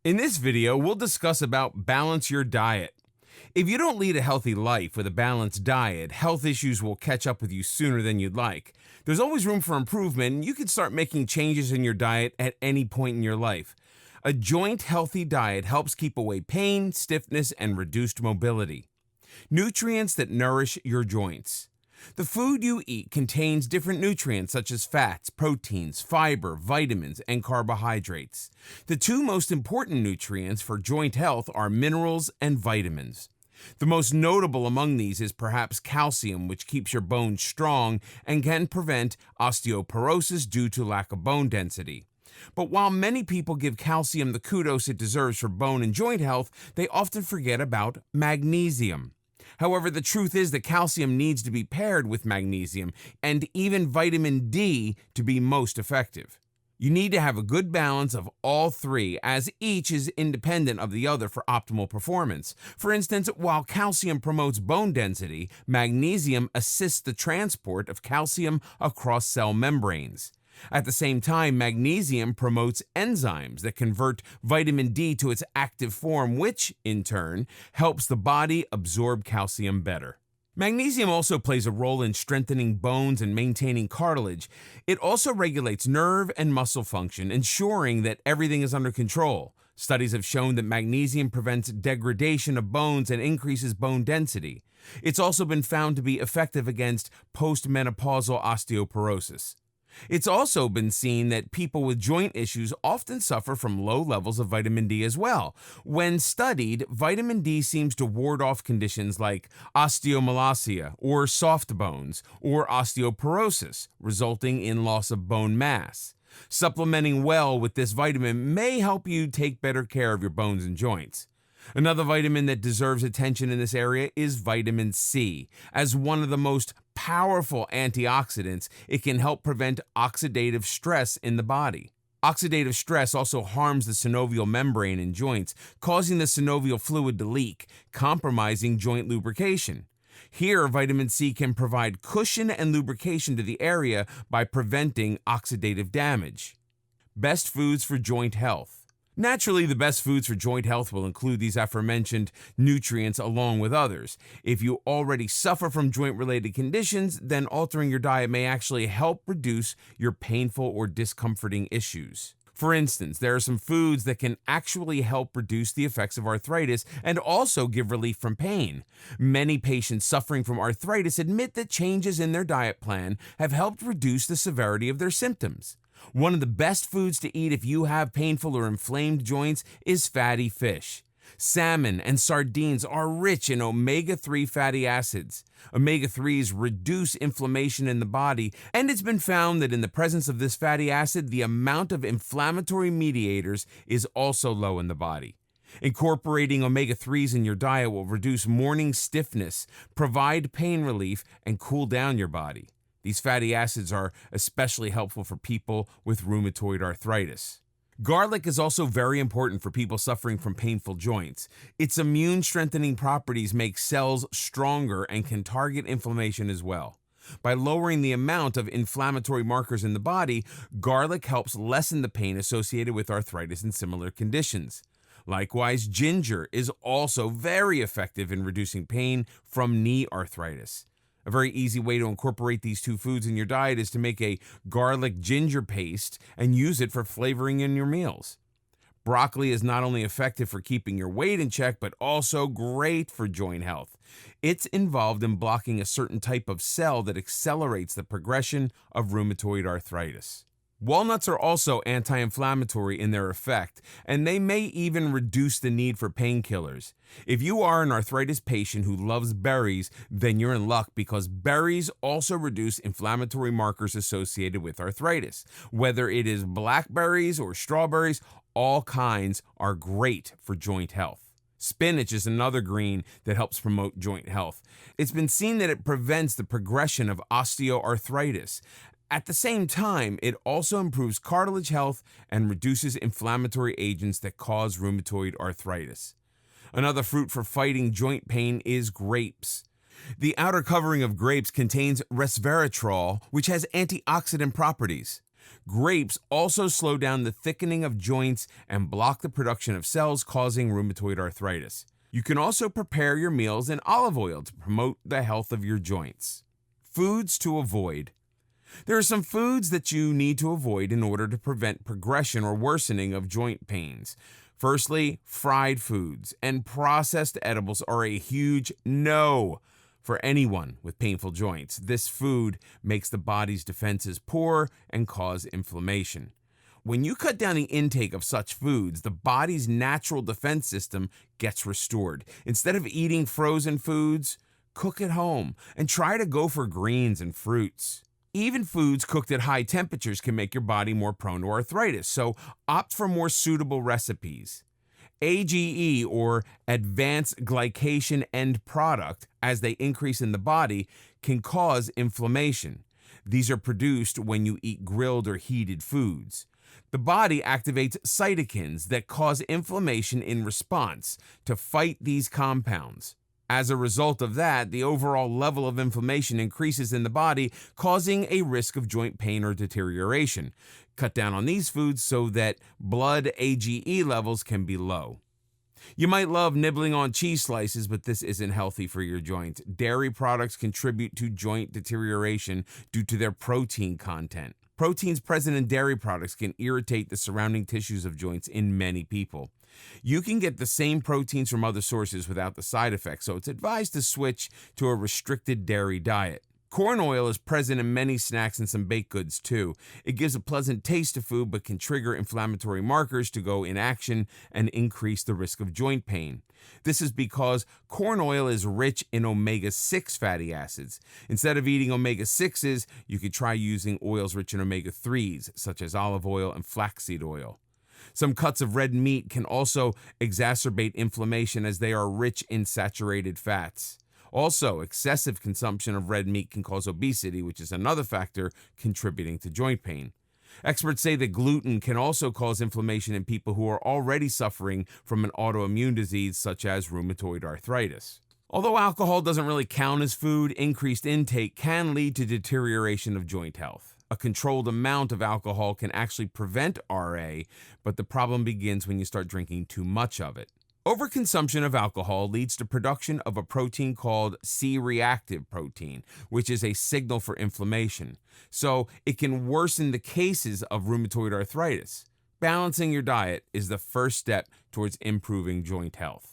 In this video, we'll discuss about balance your diet. If you don't lead a healthy life with a balanced diet, health issues will catch up with you sooner than you'd like. There's always room for improvement, and you can start making changes in your diet at any point in your life. A joint healthy diet helps keep away pain, stiffness, and reduced mobility. Nutrients that nourish your joints. The food you eat contains different nutrients such as fats, proteins, fiber, vitamins, and carbohydrates. The two most important nutrients for joint health are minerals and vitamins. The most notable among these is perhaps calcium, which keeps your bones strong and can prevent osteoporosis due to lack of bone density. But while many people give calcium the kudos it deserves for bone and joint health, they often forget about magnesium. However, the truth is that calcium needs to be paired with magnesium and even vitamin D to be most effective. You need to have a good balance of all three, as each is independent of the other for optimal performance. For instance, while calcium promotes bone density, magnesium assists the transport of calcium across cell membranes. At the same time, magnesium promotes enzymes that convert vitamin D to its active form, which, in turn, helps the body absorb calcium better. Magnesium also plays a role in strengthening bones and maintaining cartilage. It also regulates nerve and muscle function, ensuring that everything is under control. Studies have shown that magnesium prevents degradation of bones and increases bone density. It's also been found to be effective against postmenopausal osteoporosis. It's also been seen that people with joint issues often suffer from low levels of vitamin D as well. When studied, vitamin D seems to ward off conditions like osteomalacia or soft bones or osteoporosis, resulting in loss of bone mass. Supplementing well with this vitamin may help you take better care of your bones and joints. Another vitamin that deserves attention in this area is vitamin C. As one of the most powerful antioxidants, it can help prevent oxidative stress in the body. Oxidative stress also harms the synovial membrane in joints, causing the synovial fluid to leak, compromising joint lubrication. Here, vitamin C can provide cushion and lubrication to the area by preventing oxidative damage. Best foods for joint health. Naturally, the best foods for joint health will include these aforementioned nutrients along with others. If you already suffer from joint-related conditions, then altering your diet may actually help reduce your painful or discomforting issues. For instance, there are some foods that can actually help reduce the effects of arthritis and also give relief from pain. Many patients suffering from arthritis admit that changes in their diet plan have helped reduce the severity of their symptoms. One of the best foods to eat if you have painful or inflamed joints is fatty fish. Salmon and sardines are rich in omega-3 fatty acids. Omega-3s reduce inflammation in the body, and it's been found that in the presence of this fatty acid, the amount of inflammatory mediators is also low in the body. Incorporating omega-3s in your diet will reduce morning stiffness, provide pain relief, and cool down your body. These fatty acids are especially helpful for people with rheumatoid arthritis. Garlic is also very important for people suffering from painful joints. Its immune-strengthening properties make cells stronger and can target inflammation as well. By lowering the amount of inflammatory markers in the body, garlic helps lessen the pain associated with arthritis and similar conditions. Likewise, ginger is also very effective in reducing pain from knee arthritis. A very easy way to incorporate these two foods in your diet is to make a garlic ginger paste and use it for flavoring in your meals. Broccoli is not only effective for keeping your weight in check, but also great for joint health. It's involved in blocking a certain type of cell that accelerates the progression of rheumatoid arthritis. Walnuts are also anti-inflammatory in their effect, and they may even reduce the need for painkillers. If you are an arthritis patient who loves berries, then you're in luck because berries also reduce inflammatory markers associated with arthritis. Whether it is blackberries or strawberries, all kinds are great for joint health. Spinach is another green that helps promote joint health. It's been seen that it prevents the progression of osteoarthritis. At the same time, it also improves cartilage health and reduces inflammatory agents that cause rheumatoid arthritis. Another fruit for fighting joint pain is grapes. The outer covering of grapes contains resveratrol, which has antioxidant properties. Grapes also slow down the thickening of joints and block the production of cells causing rheumatoid arthritis. You can also prepare your meals in olive oil to promote the health of your joints. Foods to avoid. There are some foods that you need to avoid in order to prevent progression or worsening of joint pains. Firstly, fried foods and processed edibles are a huge no for anyone with painful joints. This food makes the body's defenses poor and cause inflammation. When you cut down the intake of such foods, the body's natural defense system gets restored. Instead of eating frozen foods, cook at home and try to go for greens and fruits. Even foods cooked at high temperatures can make your body more prone to arthritis, so opt for more suitable recipes. AGE, or advanced glycation end product, as they increase in the body, can cause inflammation. These are produced when you eat grilled or heated foods. The body activates cytokines that cause inflammation in response to fight these compounds. As a result of that, the overall level of inflammation increases in the body, causing a risk of joint pain or deterioration. Cut down on these foods so that blood AGE levels can be low. You might love nibbling on cheese slices, but this isn't healthy for your joints. Dairy products contribute to joint deterioration due to their protein content. Proteins present in dairy products can irritate the surrounding tissues of joints in many people. You can get the same proteins from other sources without the side effects, so it's advised to switch to a restricted dairy diet. Corn oil is present in many snacks and some baked goods too. It gives a pleasant taste to food but can trigger inflammatory markers to go in action and increase the risk of joint pain. This is because corn oil is rich in omega-6 fatty acids. Instead of eating omega-6s, you could try using oils rich in omega-3s, such as olive oil and flaxseed oil. Some cuts of red meat can also exacerbate inflammation as they are rich in saturated fats. Also, excessive consumption of red meat can cause obesity, which is another factor contributing to joint pain. Experts say that gluten can also cause inflammation in people who are already suffering from an autoimmune disease such as rheumatoid arthritis. Although alcohol doesn't really count as food, increased intake can lead to deterioration of joint health. A controlled amount of alcohol can actually prevent RA, but the problem begins when you start drinking too much of it. Overconsumption of alcohol leads to production of a protein called C-reactive protein, which is a signal for inflammation. So it can worsen the cases of rheumatoid arthritis. Balancing your diet is the first step towards improving joint health.